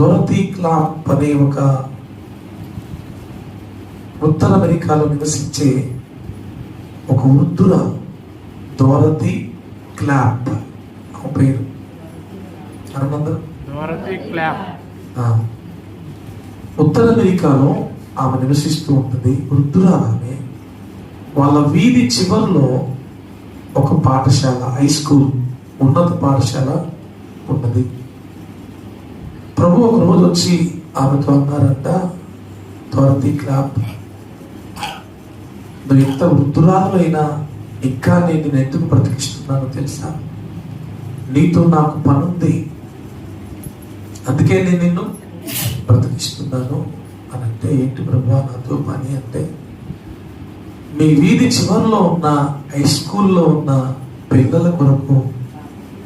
డొరతీ clap అనే ఒక ఉత్తర అమెరికాలో నివసించే ఒక వృద్ధురాలు, డొరతీ క్లాప్ పేరు. ఉత్తర అమెరికాలో ఆమె నివసిస్తూ ఉంటుంది. వృద్ధురాలనే వాళ్ళ వీధి చివరిలో ఒక పాఠశాల, హై స్కూల్, ఉన్నత పాఠశాల ఉన్నది. ప్రభు ఒక రోజు వచ్చి ఆమెతో అన్నారంట, డొరతీ క్లాప్, నువ్వు ఎంత వృద్ధురాలైనా ఇంకా నేను ఎందుకు బ్రతికిస్తున్నానో తెలుసా? నీతో నాకు పనుంది, అందుకే నేను నిన్ను బ్రతికిస్తున్నాను అని. అంటే ఏంటి ప్రభు నాతో పని అంటే, మీ వీధి చివరిలో ఉన్న హై స్కూల్లో ఉన్న పిల్లల కొరకు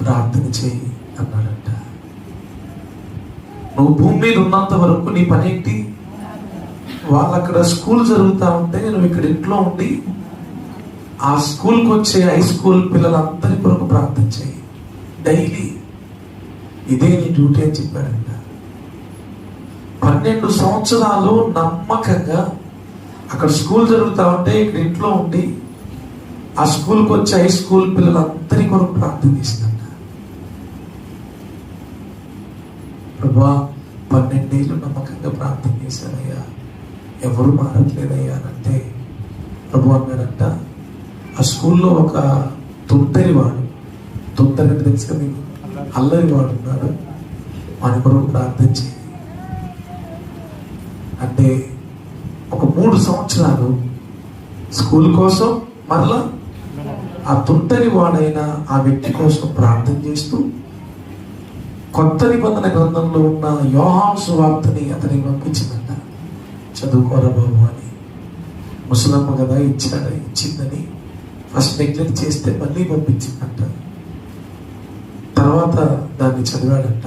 ప్రార్థన చేయి అన్నాడంట. నువ్వు భూమి మీద ఉన్నంత వరకు నీ పని ఏంటి? వాళ్ళు అక్కడ స్కూల్ జరుగుతూ ఉంటే నువ్వు ఇక్కడ ఇంట్లో ఉండి ఆ స్కూల్కి వచ్చే హై స్కూల్ పిల్లలందరి కొరకు ప్రార్థన చేయి డైలీ. ఇదే నీ డ్యూటీ అని చెప్పాడంట. 12 సంవత్సరాలు నమ్మకంగా అక్కడ స్కూల్ జరుగుతూ ఉంటే ఇక్కడ ఇంట్లో ఉండి ఆ స్కూల్కి వచ్చే హై స్కూల్ పిల్లలందరి కొరకు ప్రార్థన చేసిందంట. ప్రభా 12 ఏళ్ళు నమ్మకంగా ప్రార్థన చేశానయ్యా, ఎవరు మారట్లేదయ్యా అని అంటే ప్రభు అన్నాడంట, ఆ స్కూల్లో ఒక తుంటరివాడు, తుంటరి తెలుసు కదా మీకు, అల్లరివాడు ఉన్నాడు, వాని కొరకు ప్రార్థన చేయి అంటే ఒక 3 సంవత్సరాలు స్కూల్ కోసం మరలా ఆ తుంటరి వాడైన ఆ వ్యక్తి కోసం ప్రార్థన చేస్తూ కొత్త నిబంధన గ్రంథంలో ఉన్న యోహాను సువార్తని అతనికి పంపించిందంట. చదువుకోరా బాబు అని. ముసలమ్మ కదా ఇచ్చిందని ఫస్ట్ నెగ్లెక్ట్ చేస్తే మళ్ళీ పంపించిందంట. తర్వాత దాన్ని చదివాడంట.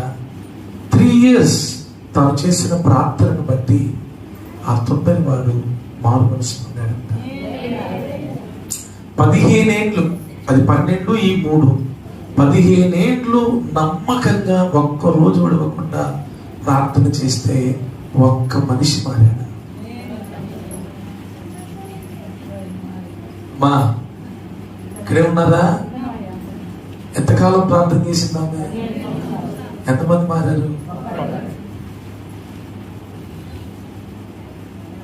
3 years తాను చేసిన ప్రార్థనను బట్టి ఆ తుంటరి వాడు మారు మనసు పొందాడంట. 15 ఏళ్ళు, అది 12 ఈ 3, 15 ఏళ్ళు నమ్మకంగా ఒక్కరోజు విడవకుండా ప్రార్థన చేస్తే ఒక్క మనిషి మారాడు. మా ఇక్కడే ఉన్నారా? ఎంతకాలం ప్రార్థన చేసిందామె? ఎంతమంది మారారు?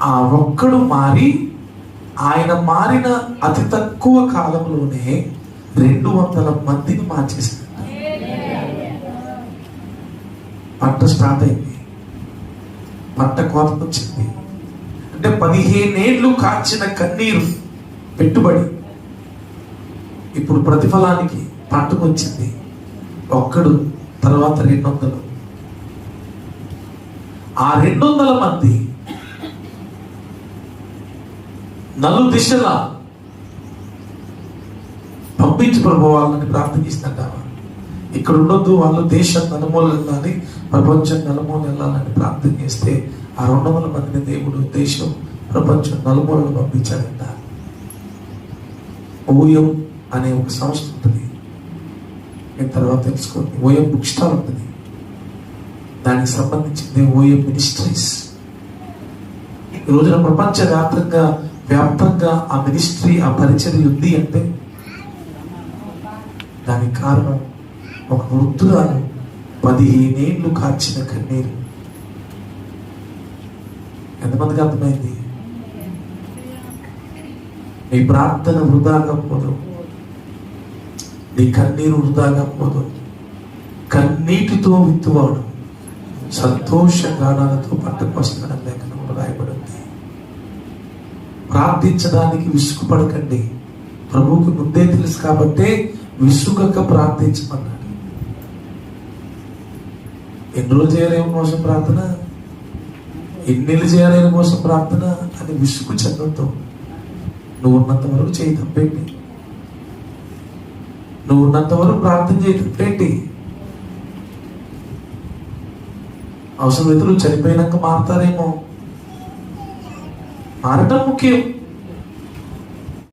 ఆ ఒక్కడు మారి, ఆయన మారిన అతి తక్కువ కాలంలోనే 200 మందిని మార్చేశారు. పంట స్టార్ట్ అయింది, పంట కోతకు వచ్చింది. అంటే 15 ఏళ్ళు కాచిన కన్నీరు పెట్టుబడి ఇప్పుడు ప్రతిఫలానికి పంటకు వచ్చింది. ఒక్కడు, తర్వాత 200. ఆ 200 మంది నలు దిశల పంపించి ప్రభు వాళ్ళని ప్రార్థిస్తుంటావా? ఇక్కడ ఉండొద్దు, వాళ్ళు దేశం నలుమూల వెళ్ళాలి, ప్రపంచం నలుమూల వెళ్ళాలని ప్రార్థన చేస్తే ఆ 200 మందిని దేవుడు దేశం ప్రపంచం నలుమూలను పంపించాడంట. ఓఎం అనే ఒక సంస్థ ఉంటుంది, నేను తర్వాత తెలుసుకోండి. ఓఎం బుక్ స్టాల్ ఉంటుంది, దానికి సంబంధించింది ఓఎం మినిస్ట్రీస్. ఈ రోజున ప్రపంచ వ్యాప్తంగా ఆ మినిస్ట్రీ, ఆ పరిచర్య ఉంది అంటే దానికి కారణం ఒక వృద్ధురాలు 15 ఏళ్ళు కాచిన కన్నీరు. ఎంతమందికి అర్థమైంది? నీ ప్రార్థన వృధాగా పోదు, నీ కన్నీరు వృధాగా పోదు. కన్నీటితో విత్తువాడు సంతోష గానాలతో పంటకు వస్తాడని లేఖనంలో రాయబడింది. ప్రార్థించడానికి విసుగుపడకండి. ప్రభువుకి ముందే తెలుసు కాబట్టే విసుగక ప్రార్థించమన్నాడు. ఎన్ని రోజులు చేయలేము కోసం ప్రార్థన, ఎన్నిళ్ళు చేయాలేని కోసం ప్రార్థన అని విసుగు చెందడంతో నువ్వు ఉన్నంత వరకు చేయి తప్పేంటి? నువ్వు ఉన్నంత వరకు ప్రార్థన చేయి తప్పేంటి? అవసరమైతే చనిపోయినాక మారతారేమో, మారటం ముఖ్యం.